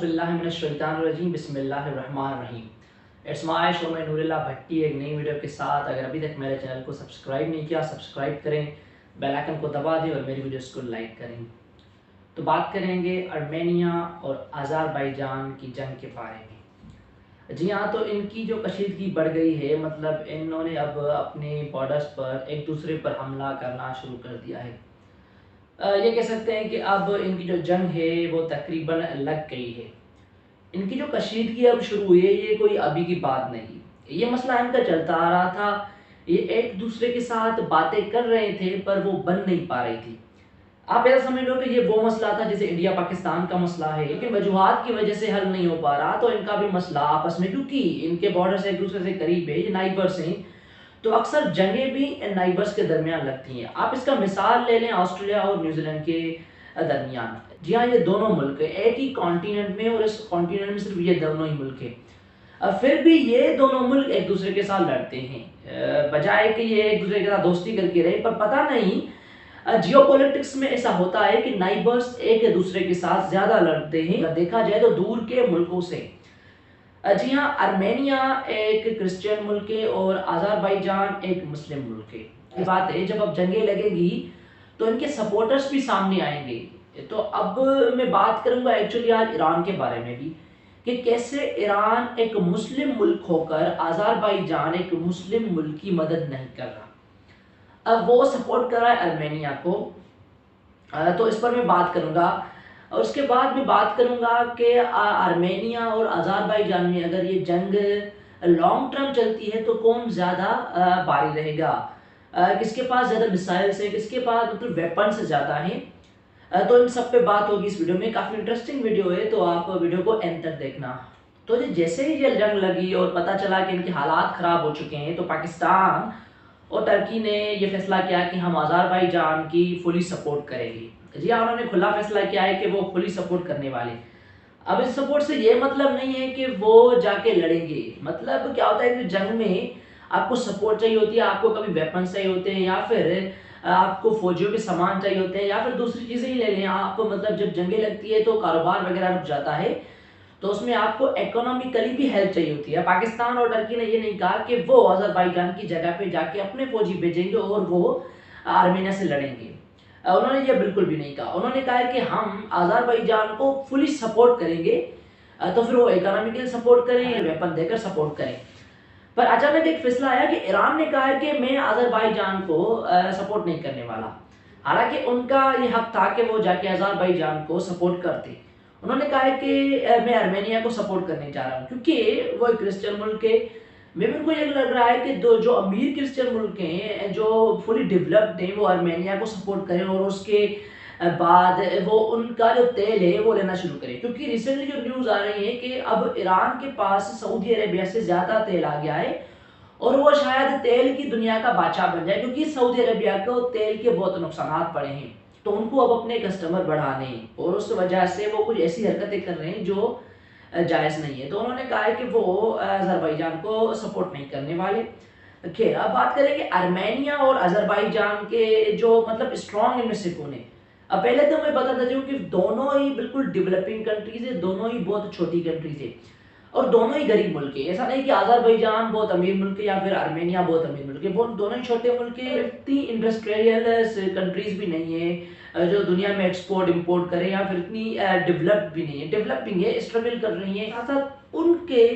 बिल्लाहि मिनश्शैतानिर्रजीम बिस्मिल्लाहिर्रहमानिर्रहीम। It's my show में नूरुल्लाह भट्टी एक नई वीडियो के साथ। अगर अभी तक मेरे चैनल को सब्सक्राइब नहीं किया, सब्सक्राइब करें, बेल आइकन को दबा दें और मेरी वीडियोस को लाइक करें। तो बात करेंगे आर्मेनिया और अज़रबैजान की जंग के बारे में। जी हाँ, तो इनकी जो कशीदगी बढ़ गई है, मतलब इन्होंने अब अपने बॉर्डर्स पर एक दूसरे पर हमला करना शुरू कर दिया है। ये कह सकते हैं कि अब इनकी जो जंग है वो तकरीबन लग गई है। इनकी जो कशीदगी अब शुरू हुई है, ये कोई अभी की बात नहीं। ये मसला इनका चलता आ रहा था। ये एक दूसरे के साथ बातें कर रहे थे पर वो बन नहीं पा रही थी। आप ऐसा समझ लो कि ये वो मसला था जैसे इंडिया पाकिस्तान का मसला है, लेकिन वजूहात की वजह से हल नहीं हो पा रहा। तो इनका भी मसला आपस में, क्योंकि इनके बॉर्डर से एक दूसरे से करीब है, ये नाइबर्स हैं, तो अक्सर जंगें भी नाइबर्स के दरमियान लगती हैं। आप इसका मिसाल ले लें ऑस्ट्रेलिया और न्यूजीलैंड के दरमियान। जी हाँ, ये दोनों मुल्क एक ही कॉन्टिनेंट में, और इस कॉन्टिनेंट में सिर्फ ये दोनों ही मुल्क हैं। फिर भी ये दोनों मुल्क एक दूसरे के साथ लड़ते हैं, बजाय कि ये एक दूसरे के साथ दोस्ती करके रहे। पर पता नहीं जियोपॉलिटिक्स में ऐसा होता है कि नाइबर्स एक दूसरे के साथ ज्यादा लड़ते हैं, देखा जाए तो दूर के मुल्कों से। जी हाँ, आर्मेनिया एक क्रिश्चियन मुल्क है और अज़रबैजान एक मुस्लिम मुल्क है। ये बात है, जब अब जंगें लगेगी तो इनके सपोर्टर्स भी सामने आएंगे। तो अब मैं बात करूंगा एक्चुअली आज ईरान के बारे में भी, कि कैसे ईरान एक मुस्लिम मुल्क होकर अज़रबैजान एक मुस्लिम मुल्क की मदद नहीं कर रहा। अब वो सपोर्ट कर रहा है आर्मेनिया को। तो इस पर मैं बात करूंगा। और उसके बाद मैं बात करूंगा कि आर्मेनिया और अज़रबैजान में अगर ये जंग लॉन्ग टर्म चलती है तो कौन ज़्यादा भारी रहेगा, किसके पास ज़्यादा मिसाइल्स है, किसके पास मतलब वेपन्स ज़्यादा हैं। तो इन सब पे बात होगी इस वीडियो में। काफ़ी इंटरेस्टिंग वीडियो है, तो आप वीडियो को एंड तक देखना। तो जैसे ही ये जंग लगी और पता चला कि इनके हालात ख़राब हो चुके हैं, तो पाकिस्तान और टर्की ने ये फैसला किया कि हम अज़रबैजान की फुली सपोर्ट करेंगे। जी हाँ, उन्होंने खुला फैसला किया है कि वो फुली सपोर्ट करने वाले। अब इस सपोर्ट से ये मतलब नहीं है कि वो जाके लड़ेंगे। मतलब क्या होता है कि जंग में आपको सपोर्ट चाहिए होती है, आपको कभी वेपन चाहिए होते हैं, या फिर आपको फौजियों के सामान चाहिए होते हैं, या फिर दूसरी चीज़ें ही ले लें आप। मतलब जब जंगें लगती है तो कारोबार वगैरह रुक जाता है, तो उसमें आपको इकोनॉमिकली भी हेल्प चाहिए होती है। पाकिस्तान और टर्की ने ये नहीं कहा कि वो अज़रबैजान की जगह पे जाके अपने फौजी भेजेंगे और वो आर्मेनिया से लड़ेंगे। उन्होंने ये बिल्कुल भी नहीं कहा। उन्होंने कहा है कि हम अज़रबैजान को फुली सपोर्ट करेंगे। तो फिर वो इकोनॉमिकली सपोर्ट करें, वेपन देकर सपोर्ट करें। पर अचानक एक फैसला आया कि ईरान ने कहा है कि मैं अज़रबैजान को सपोर्ट नहीं करने वाला। हालांकि उनका ये हक था कि वो जाके अज़रबैजान को सपोर्ट करते। उन्होंने कहा है कि मैं आर्मेनिया को सपोर्ट करने जा रहा हूँ, क्योंकि वो एक क्रिश्चियन मुल्क है। मेरे को ये लग रहा है कि जो अमीर क्रिश्चियन मुल्क हैं, जो फुली डेवलप्ड हैं, वो आर्मेनिया को सपोर्ट करें और उसके बाद वो उनका जो तेल है वो लेना शुरू करें। क्योंकि रिसेंटली जो न्यूज़ आ रही है कि अब ईरान के पास सऊदी अरेबिया से ज़्यादा तेल आ गया है, और वो शायद तेल की दुनिया का बादशाह बन जाए, क्योंकि सऊदी अरेबिया को तेल के बहुत नुकसान पड़े हैं। तो उनको अब अपने कस्टमर बढ़ाने हैं, और उस वजह से वो कुछ ऐसी हरकतें कर रहे हैं जो जायज़ नहीं है। तो उन्होंने कहा है कि वो अज़रबैजान को सपोर्ट नहीं करने वाले। खैर, अब बात करेंगे आर्मेनिया और अज़रबैजान के जो मतलब स्ट्रॉन्ग इनमें से कौन है। अब पहले तो मैं बताता चलूँ कि दोनों ही बिल्कुल डेवलपिंग कंट्रीज है, दोनों ही बहुत छोटी कंट्रीज है, और दोनों ही गरीब मुल्क है। ऐसा नहीं कि अज़रबैजान बहुत अमीर मुल्क है या फिर आर्मेनिया बहुत अमीर मुल्क है। दोनों ही छोटे मुल्क है। इतनी इंडस्ट्रियल कंट्रीज भी नहीं है जो दुनिया में एक्सपोर्ट इंपोर्ट करे, या फिर इतनी डेवलप्ड भी नहीं है। डेवलपिंग है, स्ट्रगल कर रही है। साथ साथ उनके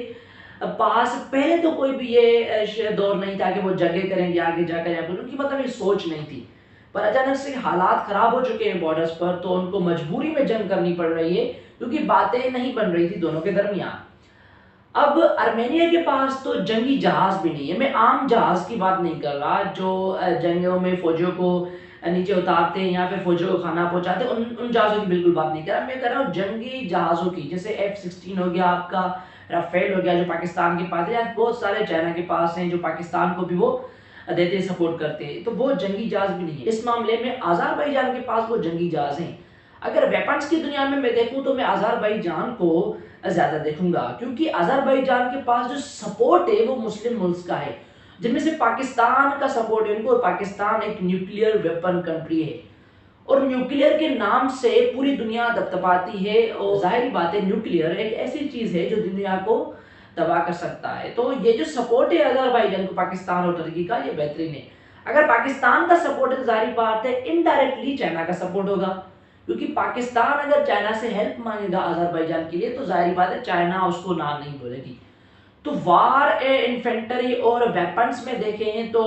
पास पहले तो कोई भी ये दौर नहीं था कि वो जंगें करेंगे आगे जाकर, या फिर उनकी मतलब ये सोच नहीं थी। पर अचानक से हालात खराब हो चुके हैं बॉर्डर्स पर, तो उनको मजबूरी में जंग करनी पड़ रही है, क्योंकि बातें नहीं बन रही थी दोनों के दरमियान। अब आर्मेनिया के पास तो जंगी जहाज भी नहीं है। मैं आम जहाज की बात नहीं कर रहा जो जंगों में फौजियों को नीचे उतारते हैं या फिर फौजियों को खाना पहुंचाते हैं, उन जहाज़ों की बिल्कुल बात नहीं कर रहा। मैं कर रहा हूँ जंगी जहाज़ों की, जैसे F-16 हो गया, आपका राफेल हो गया जो पाकिस्तान के पास है, या बहुत सारे चाइना के पास हैं जो पाकिस्तान को भी वो देते सपोर्ट करते हैं। तो वो जंगी जहाज भी नहीं है। इस मामले में अज़रबैजान के पास वो जंगी जहाज हैं। अगर वेपन्स की दुनिया में मैं देखूं तो मैं अज़रबैजान को ज़्यादा देखूंगा, क्योंकि अज़रबैजान के पास जो सपोर्ट है वो मुस्लिम मुल्क का है, जिनमें से पाकिस्तान का सपोर्ट है उनको। और पाकिस्तान एक न्यूक्लियर वेपन कंट्री है, اور نیوکلیئر کے نام سے پوری دنیا دبدباتی ہے، اور ظاہری بات ہے نیوکلیئر ایک ایسی چیز ہے جو دنیا کو تباہ کر سکتا ہے۔ تو یہ جو سپورٹ ہے آذربائیجان کو پاکستان اور ترکی کا، یہ بہترین ہے۔ اگر پاکستان کا سپورٹ ہے تو ظاہری بات ہے انڈائریکٹلی چائنا کا سپورٹ ہوگا، کیونکہ پاکستان اگر چائنا سے ہیلپ مانگے گا آذربائیجان کے لیے تو ظاہری بات ہے چائنا اس کو نہ نہیں بولے گی۔ تو وار انفینٹری اور ویپنز میں دیکھیں تو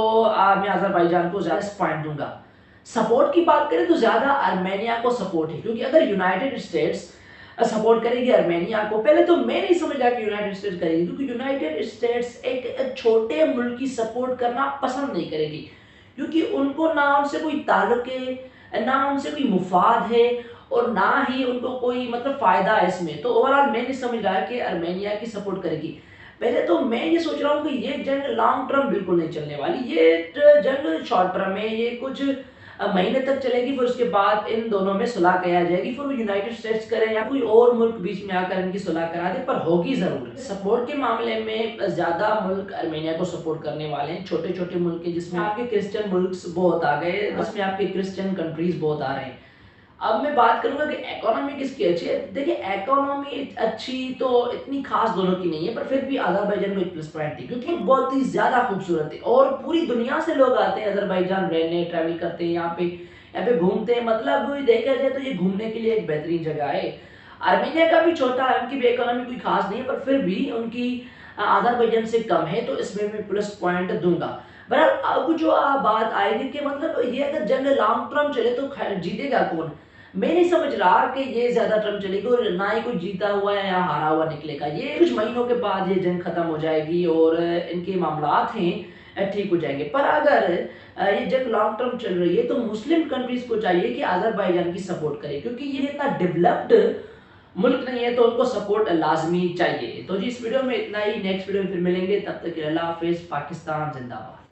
میں آذربائیجان کو زیادہ پوائنٹ دوں گا۔ سپورٹ کی بات کریں تو زیادہ ارمینیا کو سپورٹ ہے، کیونکہ اگر یونائٹڈ اسٹیٹس سپورٹ کرے گی ارمینیا کو، پہلے تو میں نہیں سمجھ رہا کہ یونائٹڈ اسٹیٹس کرے گی، کیونکہ یونائٹڈ اسٹیٹس ایک چھوٹے ملک کی سپورٹ کرنا پسند نہیں کرے گی، کیونکہ ان کو نہ ان سے کوئی تعلق ہے، نہ ان سے کوئی مفاد ہے، اور نہ ہی ان کو کوئی مطلب فائدہ ہے اس میں۔ تو اوورآل میں نہیں سمجھ رہا کہ ارمینیا کی سپورٹ کرے گی۔ پہلے تو میں یہ سوچ رہا ہوں کہ یہ جنگ لانگ ٹرم بالکل نہیں چلنے والی، یہ جنگ شارٹ ٹرم ہے، یہ کچھ مہینے تک چلے گی، پھر اس کے بعد ان دونوں میں صلح کیا جائے گی، پھر وہ یونائٹڈ اسٹیٹس کرے یا کوئی اور ملک بیچ میں آ کر ان کی صلح کرا دے، پر ہوگی ضرور۔ سپورٹ کے معاملے میں زیادہ ملک ارمینیا کو سپورٹ کرنے والے ہیں، چھوٹے چھوٹے ملک ہیں جس میں آپ کے کرسچن ملکس بہت آ گئے، جس میں آپ کے کرسچن کنٹریز بہت آ رہے ہیں۔ اب میں بات کروں گا کہ ایکونومی کس کی اچھی ہے۔ دیکھیں ایکونومی اچھی تو اتنی خاص دونوں کی نہیں ہے، پر پھر بھی آذربائیجان کو ایک پلس پوائنٹ ہے، کیونکہ بہت ہی زیادہ خوبصورت ہے اور پوری دنیا سے لوگ آتے ہیں آذربائیجان رہنے، ٹریول کرتے ہیں یہاں پہ گھومتے ہیں، مطلب دیکھا جائے تو یہ گھومنے کے لیے ایک بہترین جگہ ہے۔ ارمینیا کا بھی چھوٹا ہے، ان کی بھی ایکونومی کوئی خاص نہیں ہے، پر پھر بھی ان کی آذربائیجان سے کم ہے، تو اس میں میں پلس پوائنٹ دوں گا۔ بہرحال اب جو بات آئے گی کہ مطلب یہ اگر جنگ لانگ ٹرم چلے تو جیتے گا کون؟ میں نہیں سمجھ رہا کہ یہ زیادہ ٹرم چلے گی، اور نہ ہی کوئی جیتا ہوا ہے یا ہارا ہوا نکلے گا۔ یہ کچھ مہینوں کے بعد یہ جنگ ختم ہو جائے گی اور ان کے معاملات ہیں ٹھیک ہو جائیں گے۔ پر اگر یہ جنگ لانگ ٹرم چل رہی ہے تو مسلم کنٹریز کو چاہیے کہ آذربائیجان کی سپورٹ کرے، کیونکہ یہ اتنا ڈیولپڈ ملک نہیں ہے تو ان کو سپورٹ لازمی چاہیے۔ تو جی اس ویڈیو میں اتنا ہی، نیکسٹ ویڈیو میں پھر ملیں گے، تب تک کے لیے اللہ حافظ۔ پاکستان زندہ باد۔